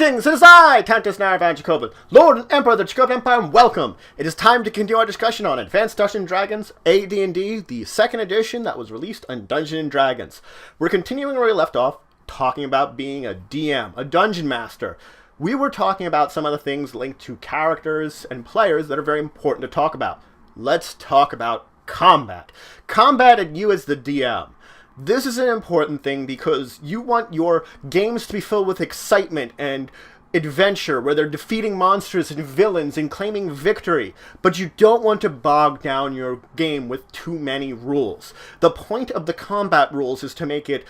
Greetings, it is I, Countess Naravan Dracovin, Lord and Emperor of the Dracovin Empire, and welcome! It is time to continue our discussion on Advanced Dungeons & Dragons, AD&D, the second edition that was released on Dungeons & Dragons. We're continuing where we left off, talking about being a DM, a Dungeon Master. We were talking about some of the things linked to characters and players that are very important to talk about. Let's talk about combat. Combat and you as the DM. This is an important thing because you want your games to be filled with excitement and adventure, where they're defeating monsters and villains and claiming victory, but you don't want to bog down your game with too many rules. The point of the combat rules is to make it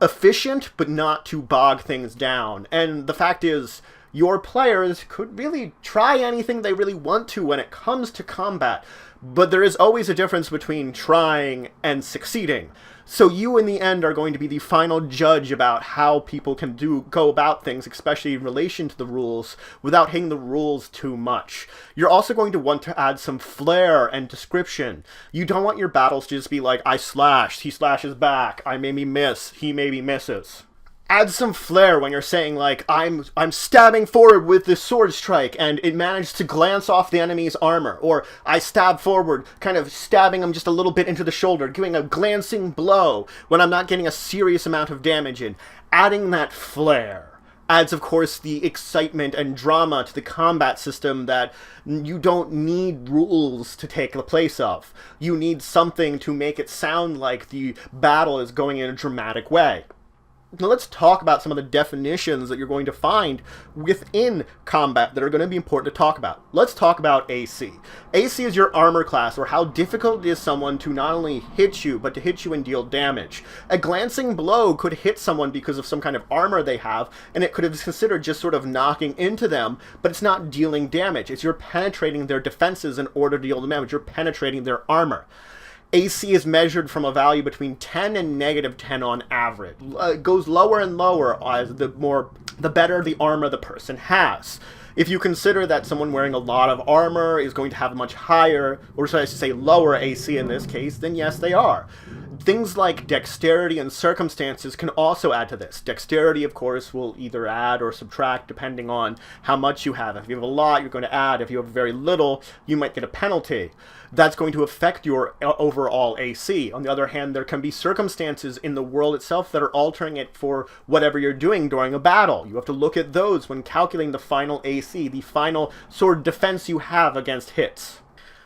efficient, but not to bog things down. And the fact is, your players could really try anything they really want to when it comes to combat, but there is always a difference between trying and succeeding. So you, in the end, are going to be the final judge about how people can go about things, especially in relation to the rules, without hitting the rules too much. You're also going to want to add some flair and description. You don't want your battles to just be like, I slashed, he slashes back, I maybe miss, he maybe misses. Add some flair when you're saying, like, I'm stabbing forward with this sword strike, and it managed to glance off the enemy's armor. Or, I stab forward, kind of stabbing him just a little bit into the shoulder, giving a glancing blow when I'm not getting a serious amount of damage in. Adding that flair adds, of course, the excitement and drama to the combat system that you don't need rules to take the place of. You need something to make it sound like the battle is going in a dramatic way. Now let's talk about some of the definitions that you're going to find within combat that are going to be important to talk about. Let's talk about AC. AC is your armor class, or how difficult it is someone to not only hit you, but to hit you and deal damage. A glancing blow could hit someone because of some kind of armor they have, and it could have considered just sort of knocking into them, but it's not dealing damage. It's you're penetrating their defenses in order to deal damage. You're penetrating their armor. AC is measured from a value between 10 and negative 10 on average. It goes lower and lower as the better the armor the person has. If you consider that someone wearing a lot of armor is going to have a much higher, or should I say lower AC in this case, then yes, they are. Things like dexterity and circumstances can also add to this. Dexterity, of course, will either add or subtract depending on how much you have. If you have a lot, you're going to add. If you have very little, you might get a penalty. That's going to affect your overall AC. On the other hand, there can be circumstances in the world itself that are altering it for whatever you're doing during a battle. You have to look at those when calculating the final AC, the final sort of defense you have against hits.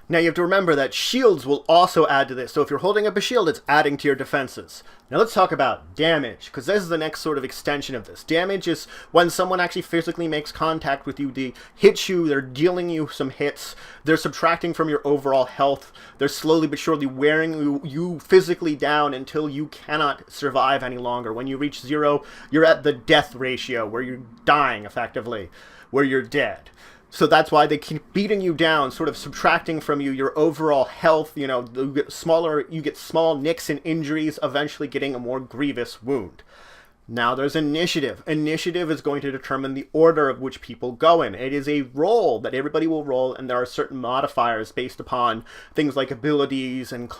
Now you have to remember that shields will also add to this, so if you're holding up a shield, it's adding to your defenses. Now let's talk about damage, because this is the next sort of extension of this. Damage is when someone actually physically makes contact with you, they hit you, they're dealing you some hits, they're subtracting from your overall health, they're slowly but surely wearing you physically down until you cannot survive any longer. When you reach 0, you're at the death ratio, where you're dying effectively, where you're dead. So that's why they keep beating you down, sort of subtracting from you your overall health. You know, you get small nicks and injuries, eventually getting a more grievous wound. Now there's initiative. Initiative is going to determine the order of which people go in. It is a roll that everybody will roll, and there are certain modifiers based upon things like abilities and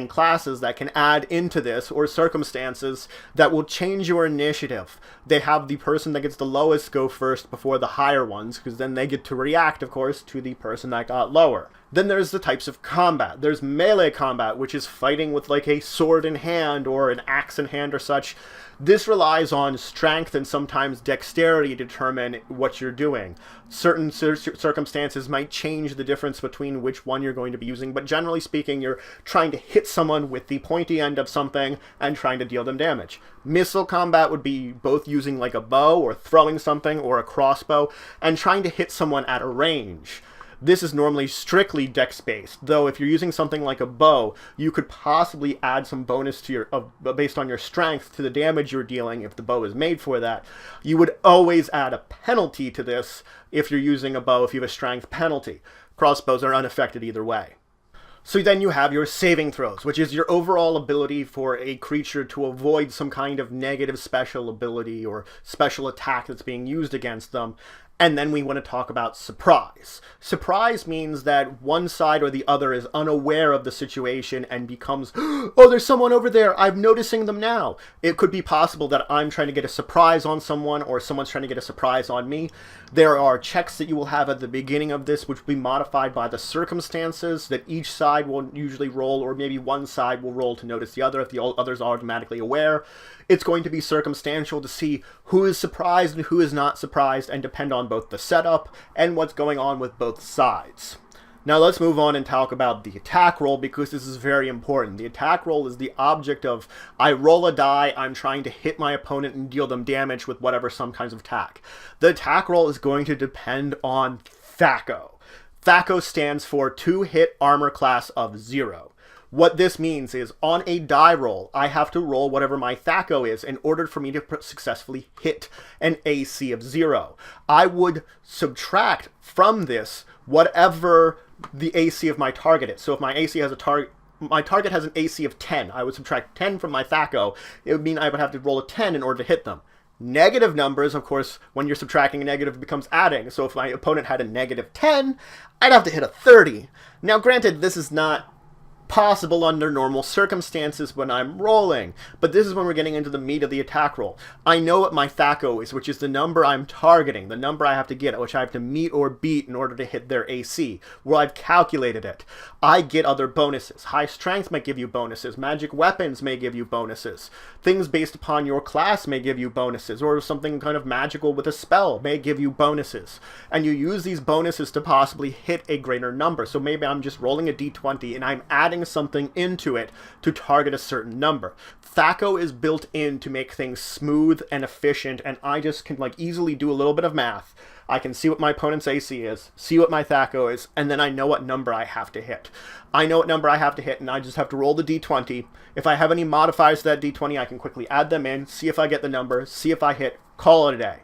classes that can add into this, or circumstances that will change your initiative. They have the person that gets the lowest go first before the higher ones, because then they get to react, of course, to the person that got lower. Then there's the types of combat. There's melee combat, which is fighting with like a sword in hand or an axe in hand or such. This relies on strength and sometimes dexterity to determine what you're doing. Certain circumstances might change the difference between which one you're going to be using, but generally speaking, you're trying to hit someone with the pointy end of something and trying to deal them damage. Missile combat would be both using like a bow or throwing something or a crossbow and trying to hit someone at a range. This is normally strictly dex-based, though if you're using something like a bow, you could possibly add some bonus to your based on your strength to the damage you're dealing if the bow is made for that. You would always add a penalty to this if you're using a bow if you have a strength penalty. Crossbows are unaffected either way. So then you have your saving throws, which is your overall ability for a creature to avoid some kind of negative special ability or special attack that's being used against them. And then we want to talk about surprise. Surprise means that one side or the other is unaware of the situation and becomes, oh, there's someone over there, I'm noticing them now. It could be possible that I'm trying to get a surprise on someone or someone's trying to get a surprise on me. There are checks that you will have at the beginning of this which will be modified by the circumstances that each side will usually roll, or maybe one side will roll to notice the other if the other's automatically aware. It's going to be circumstantial to see who is surprised and who is not surprised, and depend on both the setup and what's going on with both sides. Now let's move on and talk about the attack roll, because this is very important. The attack roll is the object of, I roll a die, I'm trying to hit my opponent and deal them damage with whatever some kinds of attack. The attack roll is going to depend on THAC0. THAC0 stands for 2-hit armor class of 0. What this means is, on a die roll, I have to roll whatever my THAC0 is in order for me to successfully hit an AC of 0. I would subtract from this whatever the AC of my target is. So if my AC has my target has an AC of 10, I would subtract 10 from my THAC0. It would mean I would have to roll a 10 in order to hit them. Negative numbers, of course, when you're subtracting a negative, it becomes adding. So if my opponent had a negative 10, I'd have to hit a 30. Now granted, this is not possible under normal circumstances when I'm rolling, but this is when we're getting into the meat of the attack roll. I know what my THAC0 is, which is the number I'm targeting, the number I have to get, which I have to meet or beat in order to hit their AC. Well, I've calculated it. I get other bonuses. High strength might give you bonuses. Magic weapons may give you bonuses. Things based upon your class may give you bonuses, or something kind of magical with a spell may give you bonuses. And you use these bonuses to possibly hit a greater number. So maybe I'm just rolling a d20 and I'm adding something into it to target a certain number. THAC0 is built in to make things smooth and efficient, and I just can easily do a little bit of math. I can see what my opponent's AC is, see what my THAC0 is, and then I know what number I have to hit. I know what number I have to hit, and I just have to roll the d20. If I have any modifiers to that d20, I can quickly add them in, see if I get the number, see if I hit, call it a day.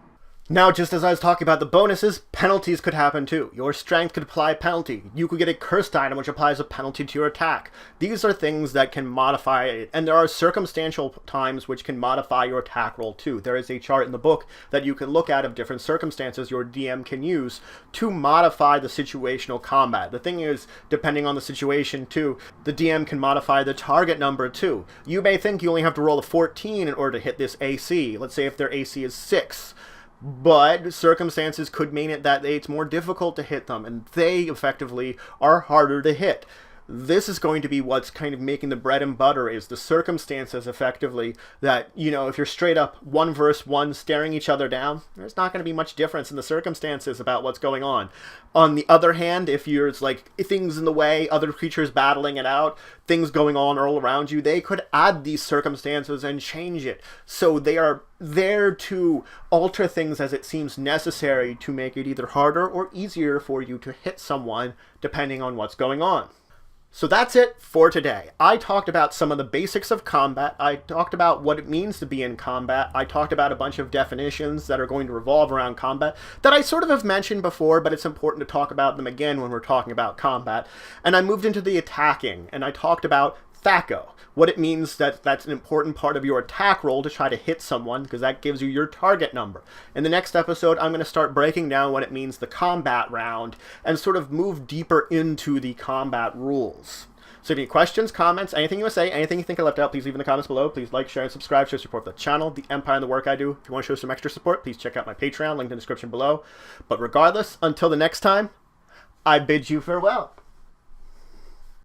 Now, just as I was talking about the bonuses, penalties could happen too. Your strength could apply a penalty. You could get a cursed item which applies a penalty to your attack. These are things that can modify it, and there are circumstantial times which can modify your attack roll too. There is a chart in the book that you can look at of different circumstances your DM can use to modify the situational combat. The thing is, depending on the situation too, the DM can modify the target number too. You may think you only have to roll a 14 in order to hit this AC. Let's say if their AC is 6. But circumstances could mean that it's more difficult to hit them, and they effectively are harder to hit. This is going to be what's kind of making the bread and butter, is the circumstances effectively that, if you're straight up 1 versus 1 staring each other down, there's not going to be much difference in the circumstances about what's going on. On the other hand, if there's things in the way, other creatures battling it out, things going on all around you, they could add these circumstances and change it. So they are there to alter things as it seems necessary to make it either harder or easier for you to hit someone, depending on what's going on. So that's it for today. I talked about some of the basics of combat. I talked about what it means to be in combat. I talked about a bunch of definitions that are going to revolve around combat that I sort of have mentioned before, but it's important to talk about them again when we're talking about combat. And I moved into the attacking, and I talked about THAC0, what it means that's an important part of your attack roll to try to hit someone, because that gives you your target number. In the next episode, I'm going to start breaking down what it means the combat round and sort of move deeper into the combat rules. So if you have any questions, comments, anything you want to say, anything you think I left out, please leave in the comments below. Please like, share, and subscribe. Show support for the channel, the Empire, and the work I do. If you want to show some extra support, please check out my Patreon, link in the description below. But regardless, until the next time, I bid you farewell.